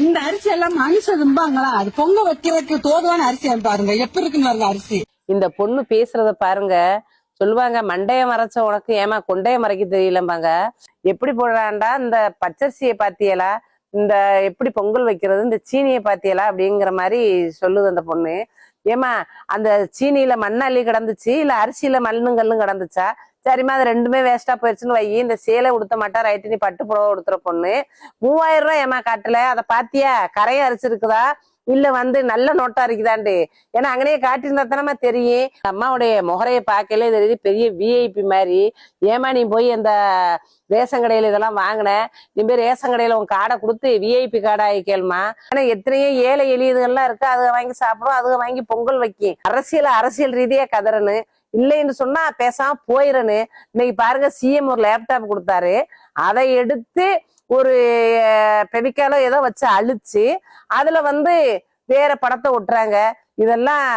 இந்த அரிசி எல்லாம் மனுஷன் தும்பாங்களா? அது பொங்க வைக்கிறதுக்கு தோதுவான அரிசி பாருங்க எப்படி இருக்குன்னு பாருங்க அரிசி. இந்த பொண்ணு பேசுறத பாருங்க. சொல்லுவாங்க மண்டைய மறைச்ச உனக்கு ஏமா கொண்டைய மறைக்க தெரியலம்பாங்க. எப்படி போடுறான்டா இந்த பச்சரிசியை பாத்தியலா, இந்த எப்படி பொங்கல் வைக்கிறது, இந்த சீனியை பாத்தியலா அப்படிங்கிற மாதிரி சொல்லுது அந்த பொண்ணு. ஏமா அந்த சீனியில மண்ணள்ளி கிடந்துச்சு இல்ல அரிசியில மண்ணும் கல்லும் கிடந்துச்சா? சரிம்மா அது ரெண்டுமே வேஸ்டா போயிடுச்சுன்னு வை. இந்த சேலை உடுத்த மாட்டா ரைட்டு, நீ பட்டு புடவை உடுத்துற பொண்ணு 3000 ரூபாய் ஏமா காட்டல? அதை பாத்தியா கரையை அரிச்சிருக்குதா இல்ல நல்ல நோட்டா இருக்குதாண்டு? ஏன்னா அங்கனே காட்டியிருந்தா தானமா தெரியும். அம்மாவுடைய முகரைய பார்க்கல தெரியுது பெரிய விஐபி மாதிரி. ஏமா நீ போய் அந்த ரேஷன் கடையில இதெல்லாம் வாங்கின, நீ போய் ரேஷன் கடையில உன் காடை கொடுத்து விஐபி கார்டா ஆகிக்கலுமா? ஆனா எத்தனையோ ஏழை எளியதுகள்லாம் இருக்கு, அதுக வாங்கி சாப்பிடும், அதுக வாங்கி பொங்கல் வைக்கும். அரசியல் ரீதியா கதறனு இல்லைன்னு சொன்னா பேசாம போயிரனு. இன்னைக்கு பாருங்க சிஎம் ஒரு லேப்டாப் கொடுத்தாரு, அதை எடுத்து ஒரு பெவிக்காலோ ஏதோ வச்சு அழிச்சு அதுல வேற படத்தை ஒட்டுறாங்க. இதெல்லாம்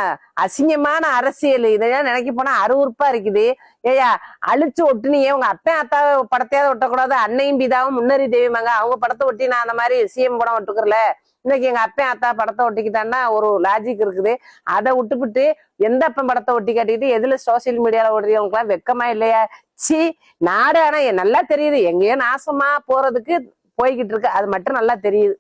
அசிங்கமான அரசியல். இதெல்லாம் நினைக்க போனா அருவருப்பா இருக்குது. ஏயா அழிச்சு ஒட்டுனியே, உங்க அப்பன் அத்தா படத்தையாவது ஒட்டக்கூடாது? அன்னையும் பிதாவும் முன்னறி தெய்வமாங்க, அவங்க படத்தை ஒட்டி நான் அந்த மாதிரி சிஎம் படம் ஒட்டுக்கிறல. இன்னைக்கு எங்க அப்பன் அத்தா படத்தை ஒட்டிக்கிட்டான்னா ஒரு லாஜிக் இருக்குது. அதை விட்டுவிட்டு எந்த அப்பன் படத்தை ஒட்டி காட்டிக்கிட்டு எதுல சோசியல் மீடியால ஓடுறவங்களுக்கு எல்லாம் வெக்கமா இல்லையா? சி நாடு. ஆனா நல்லா தெரியுது எங்கேயோ நாசமா போறதுக்கு போய்கிட்டு இருக்கு, அது மட்டும் நல்லா தெரியுது.